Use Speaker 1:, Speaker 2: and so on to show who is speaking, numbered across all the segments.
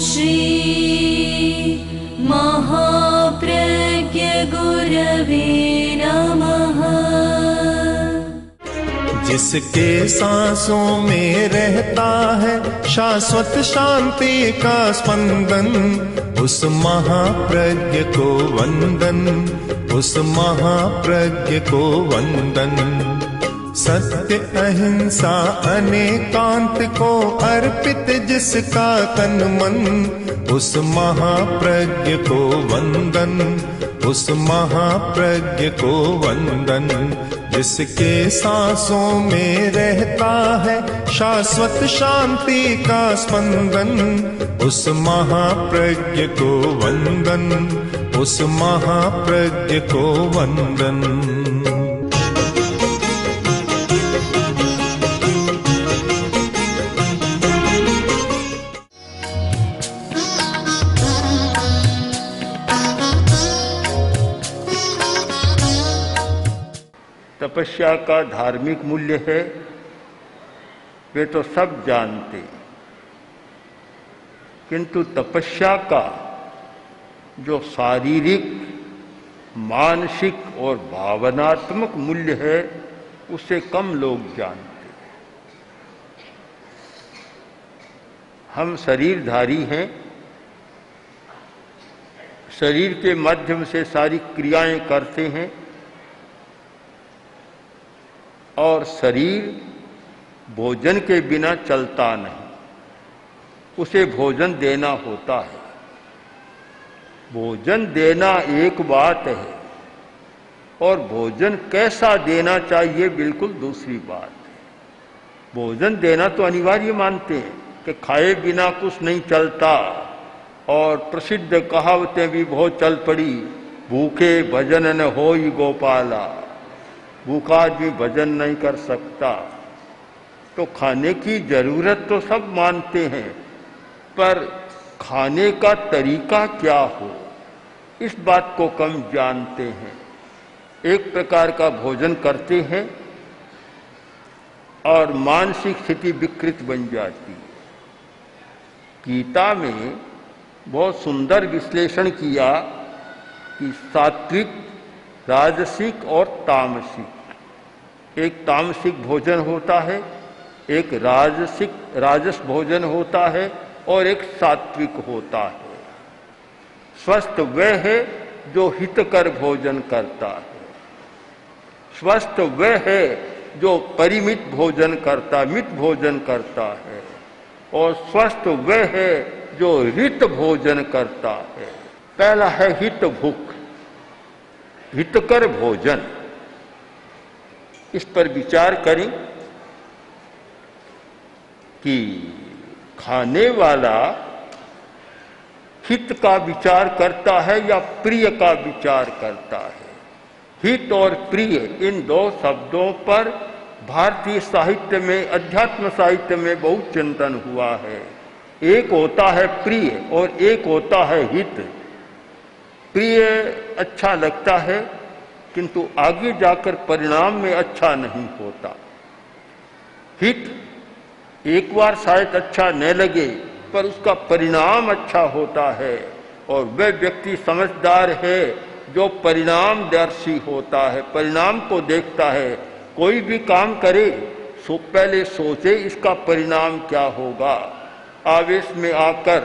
Speaker 1: श्री महाप्रज्ञ गुरवे नमः।
Speaker 2: जिसके सांसों में रहता है शाश्वत शांति का स्पंदन, उस महाप्रज्ञ को वंदन, उस महाप्रज्ञ को वंदन। सत्य अहिंसा अनेकांत को अर्पित जिसका तन मन, उस महाप्रज्ञ को वंदन, उस महाप्रज्ञ को वंदन। जिसके सांसों में रहता है शाश्वत शांति का स्पंदन, उस महाप्रज्ञ को वंदन, उस महाप्रज्ञ को वंदन।
Speaker 3: तपस्या का धार्मिक मूल्य है वे तो सब जानते, किंतु तपस्या का जो शारीरिक, मानसिक और भावनात्मक मूल्य है उसे कम लोग जानते। हम शरीरधारी हैं, शरीर के माध्यम से सारी क्रियाएं करते हैं और शरीर भोजन के बिना चलता नहीं, उसे भोजन देना होता है। भोजन देना एक बात है और भोजन कैसा देना चाहिए बिल्कुल दूसरी बात है। भोजन देना तो अनिवार्य मानते हैं कि खाए बिना कुछ नहीं चलता, और प्रसिद्ध कहावतें भी बहुत चल पड़ी, भूखे भजन न होई गोपाला, भूखा आदमी भजन नहीं कर सकता। तो खाने की जरूरत तो सब मानते हैं, पर खाने का तरीका क्या हो इस बात को कम जानते हैं। एक प्रकार का भोजन करते हैं और मानसिक स्थिति विकृत बन जाती है। गीता में बहुत सुंदर विश्लेषण किया कि सात्विक, राजसिक और तामसिक। एक तामसिक भोजन होता है, एक राजस भोजन होता है और एक सात्विक होता है। स्वस्थ वह है जो हितकर भोजन करता है, स्वस्थ वह है जो परिमित भोजन करता, मित भोजन करता है, और स्वस्थ वह है जो हित भोजन करता है। पहला है हित भूख, हितकर भोजन। इस पर विचार करें कि खाने वाला हित का विचार करता है या प्रिय का विचार करता है। हित और प्रिय इन दो शब्दों पर भारतीय साहित्य में, अध्यात्म साहित्य में बहुत चिंतन हुआ है। एक होता है प्रिय और एक होता है हित। प्रिय अच्छा लगता है किंतु आगे जाकर परिणाम में अच्छा नहीं होता। हित एक बार शायद अच्छा न लगे पर उसका परिणाम अच्छा होता है, और वह व्यक्ति समझदार है जो परिणामदर्शी होता है, परिणाम को देखता है। कोई भी काम करे पहले सोचे इसका परिणाम क्या होगा। आवेश में आकर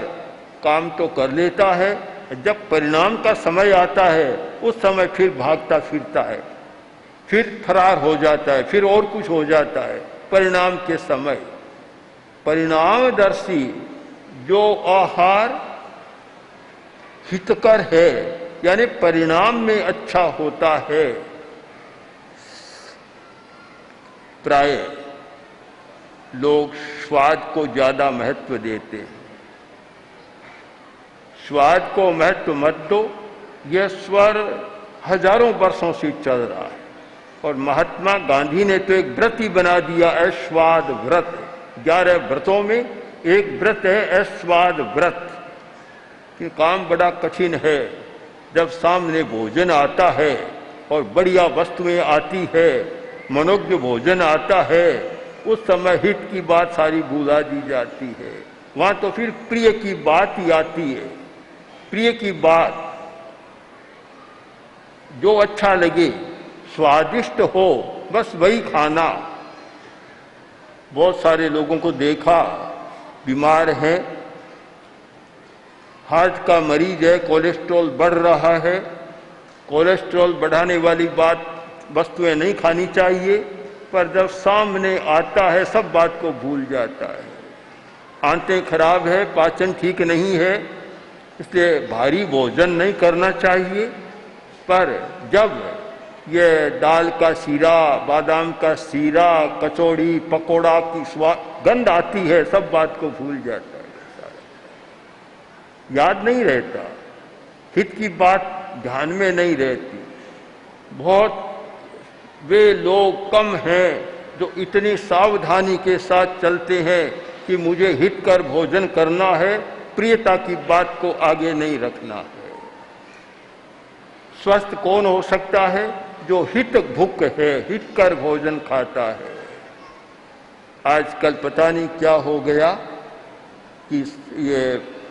Speaker 3: काम तो कर लेता है, जब परिणाम का समय आता है उस समय फिर भागता फिरता है, फिर फरार हो जाता है, फिर और कुछ हो जाता है। परिणाम के समय परिणामदर्शी जो आहार हितकर है, यानी परिणाम में अच्छा होता है, प्राय लोग स्वाद को ज्यादा महत्व देते हैं। स्वाद को महत्व मत दो, यह स्वर हजारों वर्षों से चल रहा है, और महात्मा गांधी ने तो एक व्रत ही बना दिया, अस्वाद व्रत। 11 व्रतों में एक व्रत है अस्वाद व्रत। कि काम बड़ा कठिन है, जब सामने भोजन आता है और बढ़िया वस्तुएं आती है, मनोज्ञ भोजन आता है, उस समय हित की बात सारी भुला दी जाती है। वहां तो फिर प्रिय की बात ही आती है। प्रिय की बात, जो अच्छा लगे, स्वादिष्ट हो, बस वही खाना। बहुत सारे लोगों को देखा, बीमार है, हार्ट का मरीज है, कोलेस्ट्रॉल बढ़ रहा है। कोलेस्ट्रॉल बढ़ाने वाली बात वस्तुएं नहीं खानी चाहिए, पर जब सामने आता है सब बात को भूल जाता है। आंतें खराब है, पाचन ठीक नहीं है, इसलिए भारी भोजन नहीं करना चाहिए। पर जब ये दाल का सीरा, बादाम का सीरा, कचौड़ी, पकोड़ा की गंध आती है, सब बात को भूल जाता है, याद नहीं रहता, हित की बात ध्यान में नहीं रहती। बहुत वे लोग कम हैं जो इतनी सावधानी के साथ चलते हैं कि मुझे हित कर भोजन करना है, प्रियता की बात को आगे नहीं रखना है। स्वस्थ कौन हो सकता है? जो हित भुक है, हित कर भोजन खाता है। आजकल पता नहीं क्या हो गया कि ये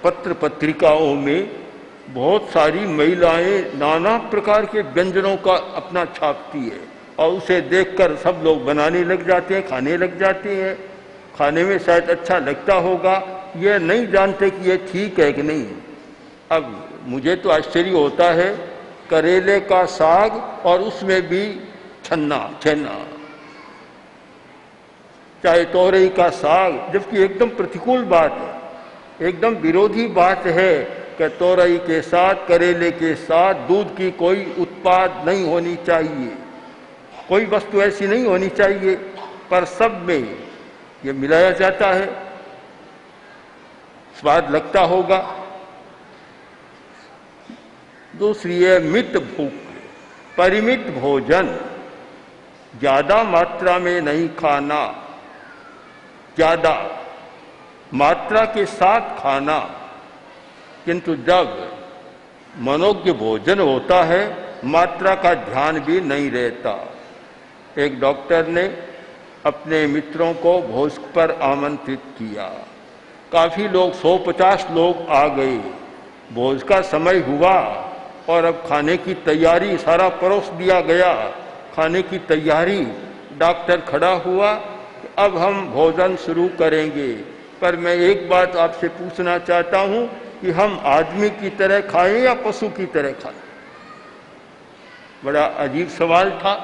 Speaker 3: पत्र पत्रिकाओं में बहुत सारी महिलाएं नाना प्रकार के व्यंजनों का अपना छापती है और उसे देखकर सब लोग बनाने लग जाते हैं, खाने लग जाते हैं। खाने में शायद अच्छा लगता होगा, ये नहीं जानते कि ये ठीक है कि नहीं। अब मुझे तो आश्चर्य होता है, करेले का साग और उसमें भी छन्ना, चाहे तोरई का साग, जबकि एकदम प्रतिकूल बात है, एकदम विरोधी बात है कि तोरई के साथ, करेले के साथ दूध की कोई उत्पाद नहीं होनी चाहिए, कोई वस्तु ऐसी नहीं होनी चाहिए, पर सब में ये मिलाया जाता है। स्वाद लगता होगा। दूसरी है मित भूख, परिमित भोजन, ज्यादा मात्रा में नहीं खाना, ज्यादा मात्रा के साथ खाना, किंतु जब मनोज्ञ भोजन होता है मात्रा का ध्यान भी नहीं रहता। एक डॉक्टर ने अपने मित्रों को भोज पर आमंत्रित किया, काफी लोग, 150 लोग आ गए। भोज का समय हुआ और अब खाने की तैयारी, सारा परोस दिया गया, खाने की तैयारी। डॉक्टर खड़ा हुआ, अब हम भोजन शुरू करेंगे, पर मैं एक बात आपसे पूछना चाहता हूं कि हम आदमी की तरह खाएं या पशु की तरह खाएं? बड़ा अजीब सवाल था।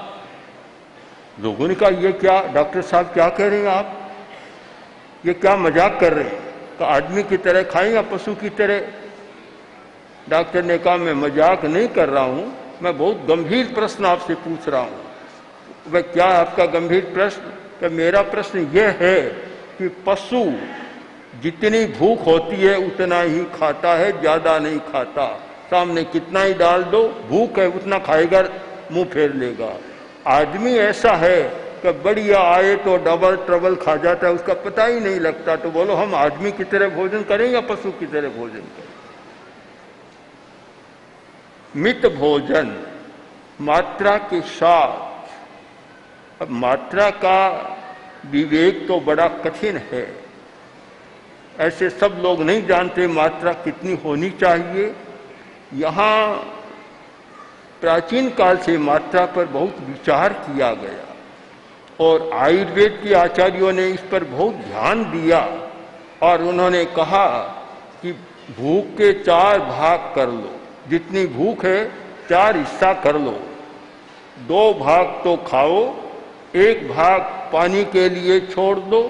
Speaker 3: लोगों ने कहा, ये क्या डॉक्टर साहब क्या कह रहे हैं आप, ये क्या मजाक कर रहे हैं, कि आदमी की तरह खाएं या पशु की तरह? डॉक्टर ने कहा, मैं मजाक नहीं कर रहा हूं, मैं बहुत गंभीर प्रश्न आपसे पूछ रहा हूं। वह क्या आपका गंभीर प्रश्न? कि मेरा प्रश्न यह है कि पशु जितनी भूख होती है उतना ही खाता है, ज्यादा नहीं खाता। सामने कितना ही डाल दो, भूख है उतना खाएगा, मुंह फेर लेगा। आदमी ऐसा है कि बढ़िया आए तो डबल ट्रबल खा जाता है, उसका पता ही नहीं लगता। तो बोलो, हम आदमी की तरह भोजन करें या पशु की तरह भोजन करें? मित भोजन, मात्रा के साथ। अब मात्रा का विवेक तो बड़ा कठिन है, ऐसे सब लोग नहीं जानते मात्रा कितनी होनी चाहिए। यहाँ प्राचीन काल से मात्रा पर बहुत विचार किया गया और आयुर्वेद के आचार्यों ने इस पर बहुत ध्यान दिया और उन्होंने कहा कि भूख के 4 भाग कर लो, जितनी भूख है 4 हिस्सा कर लो। 2 भाग तो खाओ, 1 भाग पानी के लिए छोड़ दो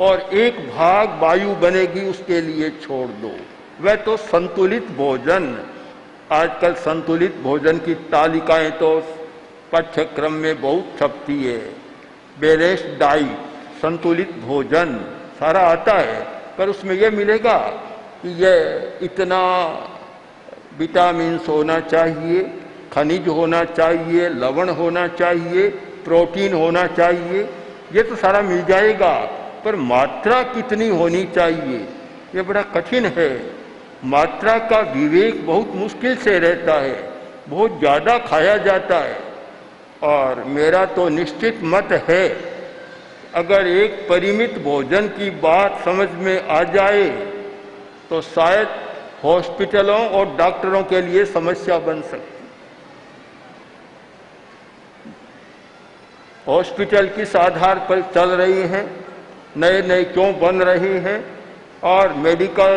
Speaker 3: और 1 भाग वायु बनेगी उसके लिए छोड़ दो। वह तो संतुलित भोजन। आजकल संतुलित भोजन की तालिकाएं तो पाठ्यक्रम में बहुत छपती है। बैलेंस्ड डाइट, संतुलित भोजन सारा आता है, पर उसमें यह मिलेगा कि यह इतना विटामिन होना चाहिए, खनिज होना चाहिए, लवण होना चाहिए, प्रोटीन होना चाहिए, ये तो सारा मिल जाएगा, पर मात्रा कितनी होनी चाहिए ये बड़ा कठिन है। मात्रा का विवेक बहुत मुश्किल से रहता है, बहुत ज़्यादा खाया जाता है। और मेरा तो निश्चित मत है, अगर एक परिमित भोजन की बात समझ में आ जाए तो शायद हॉस्पिटलों और डॉक्टरों के लिए समस्या बन सकती। हॉस्पिटल किस आधार पर चल रही हैं, नए नए क्यों बन रही हैं, और मेडिकल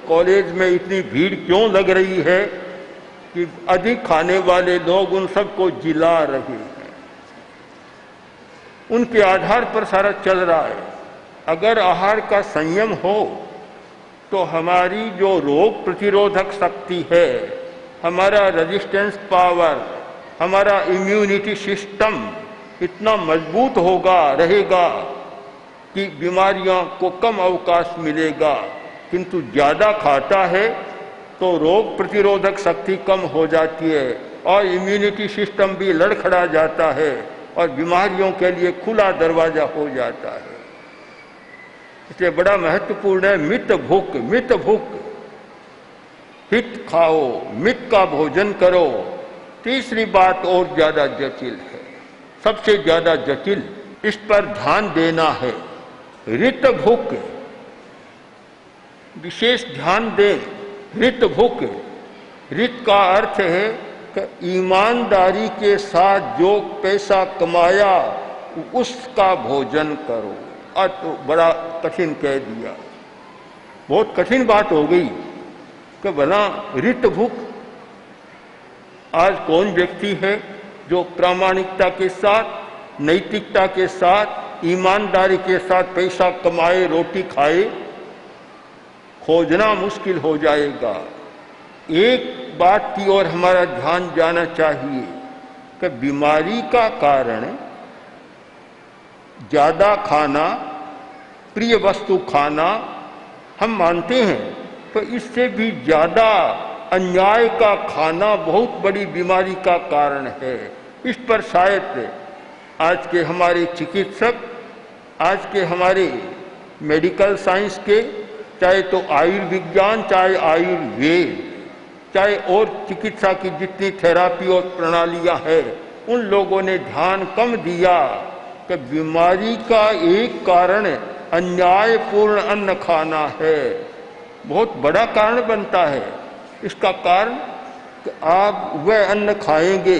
Speaker 3: कॉलेज में इतनी भीड़ क्यों लग रही है कि अधिक खाने वाले लोग उन सबको जिला रहे हैं। उनके आधार पर सारा चल रहा है। अगर आहार का संयम हो तो हमारी जो रोग प्रतिरोधक शक्ति है, हमारा रेजिस्टेंस पावर, हमारा इम्यूनिटी सिस्टम इतना मजबूत रहेगा कि बीमारियों को कम अवकाश मिलेगा। किंतु ज़्यादा खाता है तो रोग प्रतिरोधक शक्ति कम हो जाती है और इम्यूनिटी सिस्टम भी लड़खड़ा जाता है और बीमारियों के लिए खुला दरवाजा हो जाता है। इसलिए बड़ा महत्वपूर्ण है मित भूख, मित भूख, हित खाओ, मित का भोजन करो। तीसरी बात और ज्यादा जटिल है, सबसे ज्यादा जटिल, इस पर ध्यान देना है। ऋत भूख, विशेष ध्यान दें। ऋत भूख, ऋत का अर्थ है कि ईमानदारी के साथ जो पैसा कमाया उसका भोजन करो। आज तो बड़ा कठिन कह दिया, बहुत कठिन बात हो गई कि भला ऋत भूख। आज कौन व्यक्ति है जो प्रामाणिकता के साथ, नैतिकता के साथ, ईमानदारी के साथ पैसा कमाए, रोटी खाए? खोजना मुश्किल हो जाएगा। एक बात की ओर हमारा ध्यान जाना चाहिए कि बीमारी का कारण ज्यादा खाना, प्रिय वस्तु खाना हम मानते हैं, तो इससे भी ज्यादा अन्याय का खाना बहुत बड़ी बीमारी का कारण है। इस पर शायद आज के हमारे चिकित्सक, आज के हमारे मेडिकल साइंस के, चाहे तो आयुर्विज्ञान, चाहे आयुर्वेद, चाहे और चिकित्सा की जितनी थेरापी और प्रणालियां हैं, उन लोगों ने ध्यान कम दिया कि बीमारी का एक कारण अन्यायपूर्ण अन्न खाना है, बहुत बड़ा कारण बनता है। इसका कारण कि आप वह अन्न खाएंगे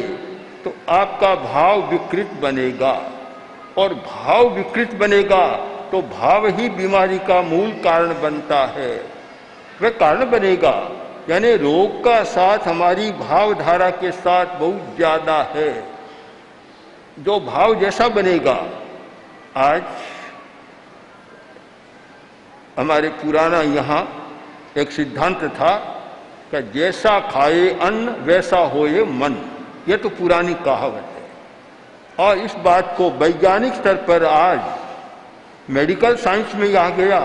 Speaker 3: तो आपका भाव विकृत बनेगा, और भाव विकृत बनेगा तो भाव ही बीमारी का मूल कारण बनता है। वह कारण बनेगा, यानी रोग का साथ हमारी भावधारा के साथ बहुत ज्यादा है। जो भाव जैसा बनेगा, आज हमारे पुराना यहाँ एक सिद्धांत था कि जैसा खाए अन्न वैसा होए मन। यह तो पुरानी कहावत है, और इस बात को वैज्ञानिक स्तर पर आज मेडिकल साइंस में आ गया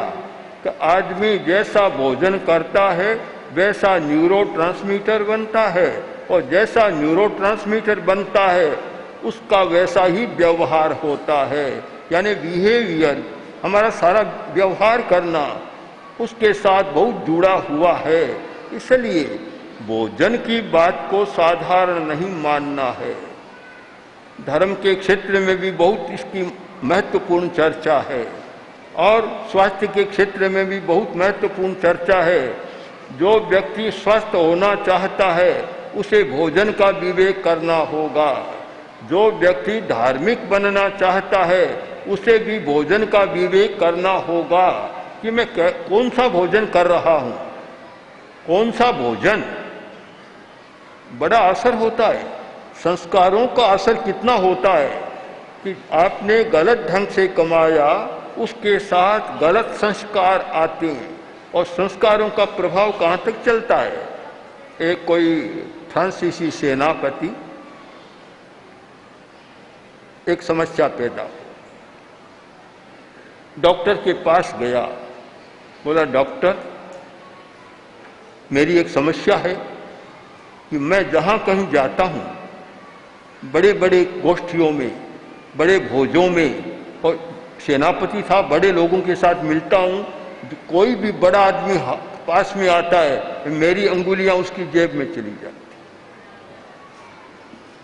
Speaker 3: कि आदमी जैसा भोजन करता है वैसा न्यूरोट्रांसमीटर बनता है, और जैसा न्यूरोट्रांसमीटर बनता है उसका वैसा ही व्यवहार होता है। यानी बिहेवियर, हमारा सारा व्यवहार करना उसके साथ बहुत जुड़ा हुआ है। इसलिए भोजन की बात को साधारण नहीं मानना है। धर्म के क्षेत्र में भी बहुत इसकी महत्वपूर्ण चर्चा है, और स्वास्थ्य के क्षेत्र में भी बहुत महत्वपूर्ण चर्चा है। जो व्यक्ति स्वस्थ होना चाहता है उसे भोजन का विवेक करना होगा। जो व्यक्ति धार्मिक बनना चाहता है उसे भी भोजन का विवेक करना होगा कि मैं कौन सा भोजन कर रहा हूँ। कौन सा भोजन, बड़ा असर होता है। संस्कारों का असर कितना होता है कि आपने गलत ढंग से कमाया, उसके साथ गलत संस्कार आते हैं, और संस्कारों का प्रभाव कहाँ तक चलता है। एक कोई फ्रांसीसी सेनापति, एक समस्या पैदा हो, डॉक्टर के पास गया। बोला, डॉक्टर मेरी एक समस्या है कि मैं जहाँ कहीं जाता हूँ, बड़े बड़े गोष्ठियों में, बड़े भोजों में, और सेनापति था, बड़े लोगों के साथ मिलता हूँ, कोई भी बड़ा आदमी पास में आता है, मेरी अंगुलियां उसकी जेब में चली जाती।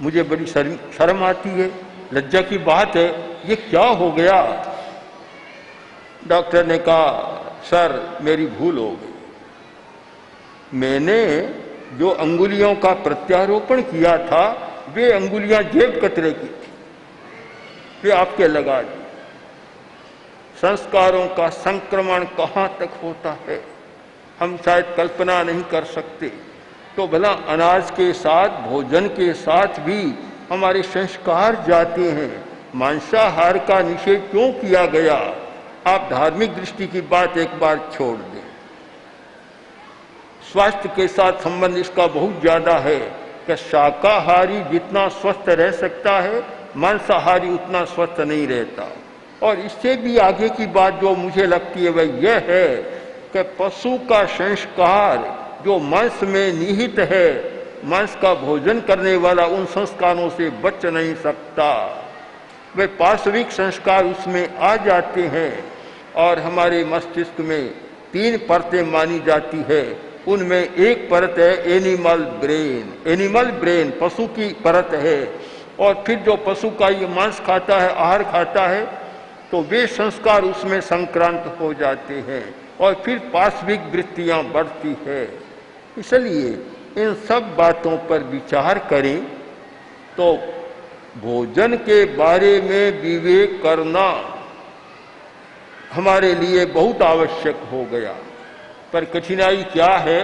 Speaker 3: मुझे बड़ी शर्म आती है, लज्जा की बात है, ये क्या हो गया। डॉक्टर ने कहा, सर मेरी भूल हो गई, मैंने जो अंगुलियों का प्रत्यारोपण किया था वे अंगुलियां जेब कतरे की थी, वे आपके लगा दी। संस्कारों का संक्रमण कहाँ तक होता है हम शायद कल्पना नहीं कर सकते। तो भला अनाज के साथ, भोजन के साथ भी हमारे संस्कार जाते हैं। मांसाहार का निषेध क्यों किया गया? आप धार्मिक दृष्टि की बात एक बार छोड़ दें, स्वास्थ्य के साथ संबंध इसका बहुत ज्यादा है कि शाकाहारी जितना स्वस्थ रह सकता है मांसाहारी उतना स्वस्थ नहीं रहता। और इससे भी आगे की बात जो मुझे लगती है वह यह है कि पशु का संस्कार जो मांस में निहित है, मांस का भोजन करने वाला उन संस्कारों से बच नहीं सकता। वे पार्श्विक संस्कार उसमें आ जाते हैं और हमारे मस्तिष्क में 3 परतें मानी जाती है। उनमें एक परत है एनिमल ब्रेन, एनिमल ब्रेन पशु की परत है। और फिर जो पशु का ये मांस खाता है, आहार खाता है, तो वे संस्कार उसमें संक्रांत हो जाते हैं और फिर पार्श्विक वृत्तियां बढ़ती है। इसलिए इन सब बातों पर विचार करें तो भोजन के बारे में विवेक करना हमारे लिए बहुत आवश्यक हो गया। पर कठिनाई क्या है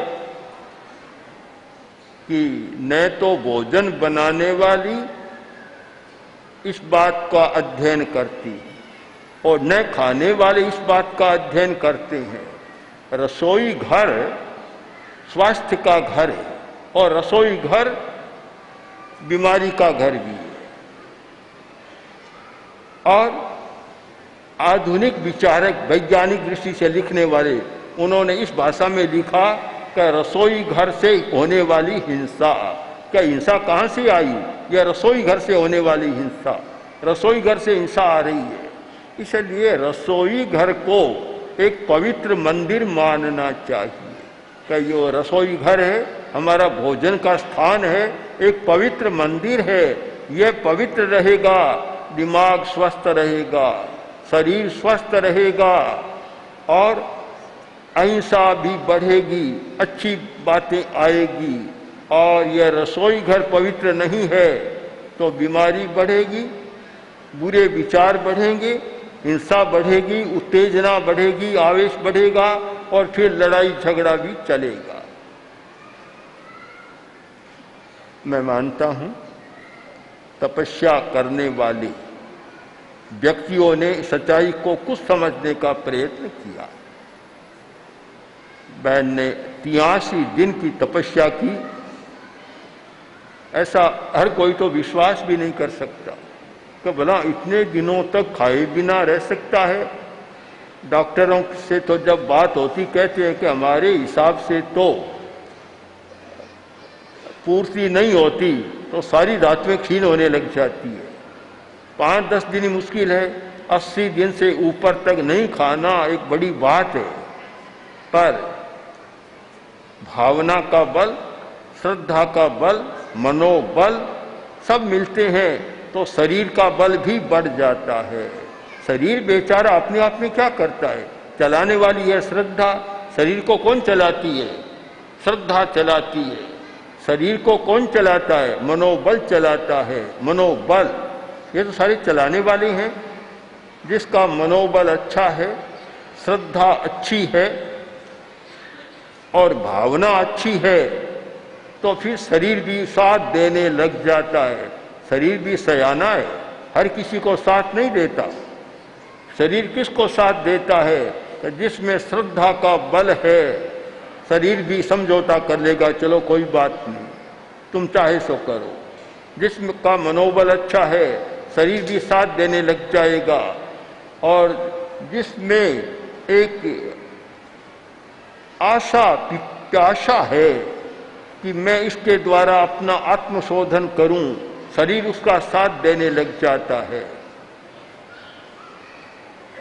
Speaker 3: कि न तो भोजन बनाने वाली इस बात का अध्ययन करती और न खाने वाले इस बात का अध्ययन करते हैं। रसोई घर स्वास्थ्य का घर है और रसोई घर बीमारी का घर भी है। और आधुनिक विचारक वैज्ञानिक दृष्टि से लिखने वाले उन्होंने इस भाषा में लिखा कि रसोई घर से होने वाली हिंसा। क्या हिंसा कहाँ से आई? यह रसोई घर से होने वाली हिंसा, रसोई घर से हिंसा आ रही है। इसलिए रसोई घर को एक पवित्र मंदिर मानना चाहिए कि ये रसोई घर है, हमारा भोजन का स्थान है, एक पवित्र मंदिर है। यह पवित्र रहेगा, दिमाग स्वस्थ रहेगा, शरीर स्वस्थ रहेगा और अहिंसा भी बढ़ेगी, अच्छी बातें आएगी। और यह रसोई घर पवित्र नहीं है तो बीमारी बढ़ेगी, बुरे विचार बढ़ेंगे, हिंसा बढ़ेगी, उत्तेजना बढ़ेगी, आवेश बढ़ेगा और फिर लड़ाई झगड़ा भी चलेगा। मैं मानता हूं तपस्या करने वाले व्यक्तियों ने सच्चाई को कुछ समझने का प्रयत्न किया। बहन ने 83 दिन की तपस्या की। ऐसा हर कोई तो विश्वास भी नहीं कर सकता कि भला इतने दिनों तक खाए बिना रह सकता है। डॉक्टरों से तो जब बात होती कहते हैं कि हमारे हिसाब से तो पूर्ति नहीं होती तो सारी रात में क्षीण होने लग जाती है। 5-10 दिन ही मुश्किल है, 80 दिन से ऊपर तक नहीं खाना एक बड़ी बात है। पर भावना का बल, श्रद्धा का बल, मनोबल सब मिलते हैं तो शरीर का बल भी बढ़ जाता है। शरीर बेचारा अपने आप में क्या करता है? चलाने वाली है श्रद्धा। शरीर को कौन चलाती है? श्रद्धा चलाती है। शरीर को कौन चलाता है? मनोबल चलाता है। मनोबल ये तो सारे चलाने वाले हैं। जिसका मनोबल अच्छा है, श्रद्धा अच्छी है और भावना अच्छी है तो फिर शरीर भी साथ देने लग जाता है। शरीर भी सयाना है, हर किसी को साथ नहीं देता। शरीर किसको साथ देता है? तो जिसमें श्रद्धा का बल है शरीर भी समझौता कर लेगा, चलो कोई बात नहीं, तुम चाहे सो करो। जिसका मनोबल अच्छा है शरीर भी साथ देने लग जाएगा। और जिसमें एक आशा पिपाशा है कि मैं इसके द्वारा अपना आत्मशोधन करूं, शरीर उसका साथ देने लग जाता है।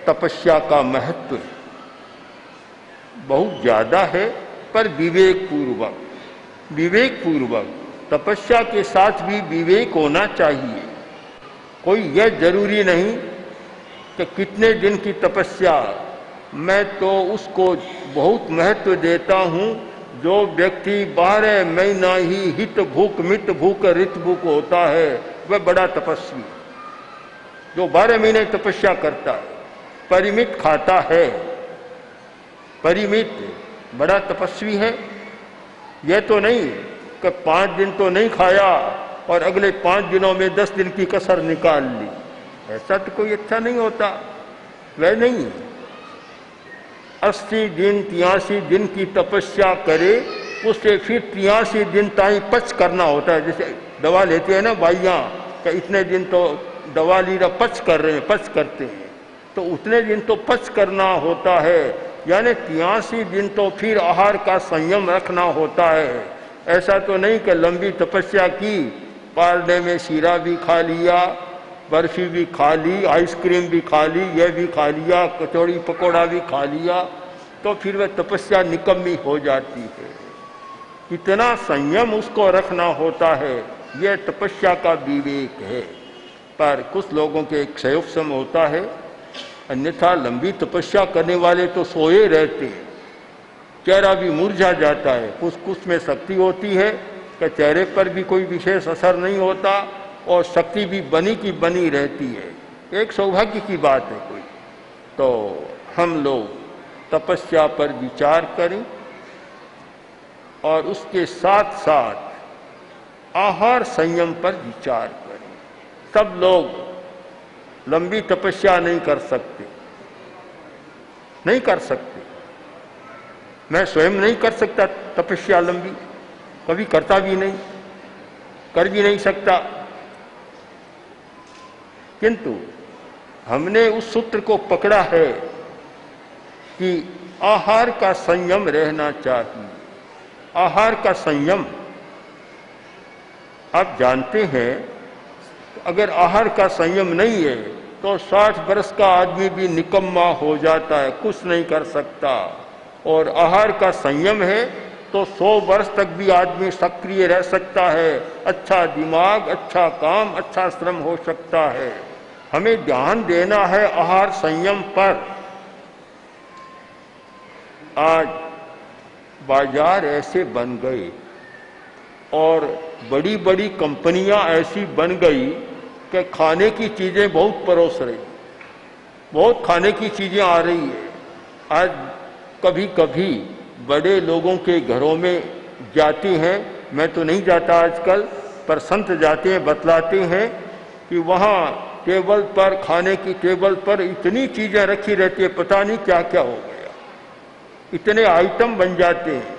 Speaker 3: तपस्या का महत्व बहुत ज्यादा है, पर विवेक पूर्वक तपस्या के साथ भी विवेक होना चाहिए। कोई यह जरूरी नहीं कि कितने दिन की तपस्या, मैं तो उसको बहुत महत्व देता हूं जो व्यक्ति 12 महीना ही हित भूख मित भूख रित भूख होता है वह बड़ा तपस्वी। जो 12 महीने तपस्या करता है, परिमित खाता है, परिमित, बड़ा तपस्वी है। यह तो नहीं कि 5 दिन तो नहीं खाया और अगले 5 दिनों में 10 दिन की कसर निकाल ली, ऐसा तो कोई अच्छा नहीं होता। वह नहीं, 80 दिन 83 दिन की तपस्या करे, उससे फिर 83 दिन ताई पच करना होता है। जैसे दवा लेते हैं ना भाइयाँ, कि इतने दिन तो दवा ली रहा, पच कर रहे हैं, पच करते हैं, तो उतने दिन तो पच करना होता है। यानी 83 दिन तो फिर आहार का संयम रखना होता है। ऐसा तो नहीं कि लंबी तपस्या की, पारने में शीरा भी खा लिया, बर्फी भी खा ली, आइसक्रीम भी खा ली, यह भी खा लिया, कचौड़ी पकौड़ा भी खा लिया, तो फिर वह तपस्या निकम्मी हो जाती है। इतना संयम उसको रखना होता है, यह तपस्या का विवेक है। पर कुछ लोगों के क्षयोपशम होता है, अन्यथा लंबी तपस्या करने वाले तो सोए रहते हैं, चेहरा भी मुरझा जाता है। कुछ में शक्ति होती है कि चेहरे पर भी कोई विशेष असर नहीं होता और शक्ति भी बनी की बनी रहती है। एक सौभाग्य की बात है कोई। तो हम लोग तपस्या पर विचार करें और उसके साथ साथ आहार संयम पर विचार करें। सब लोग लंबी तपस्या नहीं कर सकते, नहीं कर सकते। मैं स्वयं नहीं कर सकता तपस्या लंबी, कभी करता भी नहीं, कर भी नहीं सकता। किंतु हमने उस सूत्र को पकड़ा है कि आहार का संयम रहना चाहिए। आहार का संयम, आप जानते हैं, अगर आहार का संयम नहीं है तो 60 वर्ष का आदमी भी निकम्मा हो जाता है, कुछ नहीं कर सकता। और आहार का संयम है तो 100 वर्ष तक भी आदमी सक्रिय रह सकता है, अच्छा दिमाग, अच्छा काम, अच्छा श्रम हो सकता है। हमें ध्यान देना है आहार संयम पर। आज बाजार ऐसे बन गए और बड़ी बड़ी कंपनियां ऐसी बन गई कि खाने की चीजें बहुत परोस रही, बहुत खाने की चीजें आ रही है। आज कभी कभी बड़े लोगों के घरों में जाती हैं, मैं तो नहीं जाता आजकल, पर संत जाते हैं, बतलाते हैं कि वहाँ टेबल पर, खाने की टेबल पर इतनी चीजें रखी रहती है, पता नहीं क्या क्या हो गया, इतने आइटम बन जाते हैं।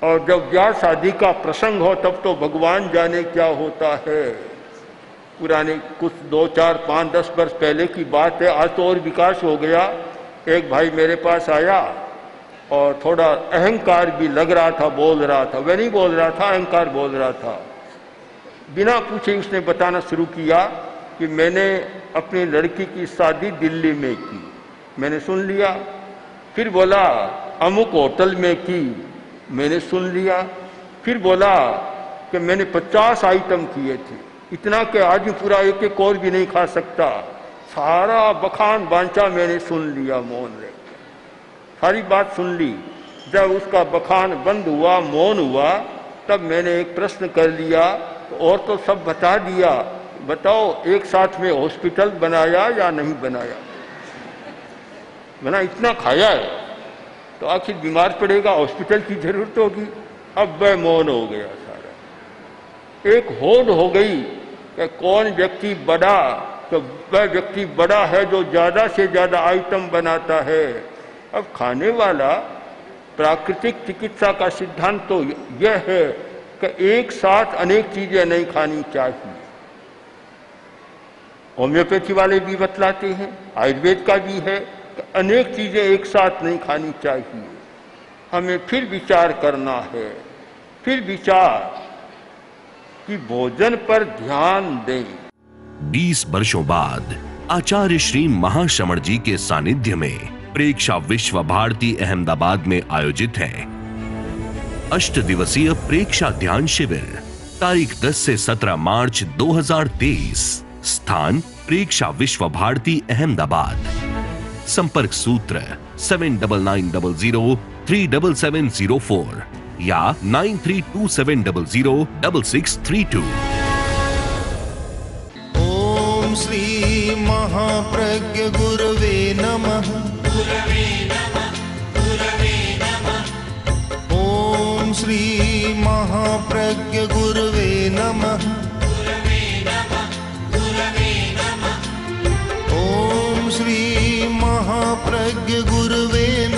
Speaker 3: और जब ब्याह शादी का प्रसंग हो तब तो भगवान जाने क्या होता है। पुराने कुछ 2, 4, 5, 10 वर्ष पहले की बात है, आज तो और विकास हो गया। एक भाई मेरे पास आया और थोड़ा अहंकार भी लग रहा था, बोल रहा था, वह नहीं बोल रहा था, अहंकार बोल रहा था। बिना पूछे उसने बताना शुरू किया कि मैंने अपनी लड़की की शादी दिल्ली में की। मैंने सुन लिया। फिर बोला अमुक होटल में की, मैंने सुन लिया। फिर बोला कि मैंने 50 आइटम किए थे, इतना कि आदमी पूरा एक एक और भी नहीं खा सकता। सारा बखान बांचा मैंने सुन लिया, मौन रह गया, सारी बात सुन ली। जब उसका बखान बंद हुआ, मौन हुआ, तब मैंने एक प्रश्न कर लिया, और तो सब बता दिया, बताओ एक साथ में हॉस्पिटल बनाया या नहीं बनाया? बना, इतना खाया है तो आखिर बीमार पड़ेगा, हॉस्पिटल की जरूरत होगी। अब वह मौन हो गया सारा। एक होड़ हो गई कि कौन व्यक्ति बड़ा, तो वह व्यक्ति बड़ा है जो ज्यादा से ज्यादा आइटम बनाता है। अब खाने वाला, प्राकृतिक चिकित्सा का सिद्धांत तो यह है कि एक साथ अनेक चीजें नहीं खानी चाहिए। होम्योपैथी वाले भी बतलाते हैं, आयुर्वेद का भी है कि अनेक चीजें एक साथ नहीं खानी चाहिए। हमें फिर विचार करना है, फिर विचार कि भोजन पर ध्यान दें।
Speaker 4: 20 वर्षों बाद आचार्य श्री महाश्रमण जी के सानिध्य में प्रेक्षा विश्व भारती अहमदाबाद में आयोजित है 8 दिवसीय प्रेक्षा ध्यान शिविर। तारीख 10 से 17 मार्च 2023। स्थान प्रेक्षा विश्व भारती अहमदाबाद। संपर्क सूत्र 7990037704। या 9327006632।
Speaker 2: ओम श्री महाप्रज्ञ गुरवे नमः। ओम श्री महाप्रज्ञ गुरवे नमः। ओम श्री महाप्रज्ञ गुरवे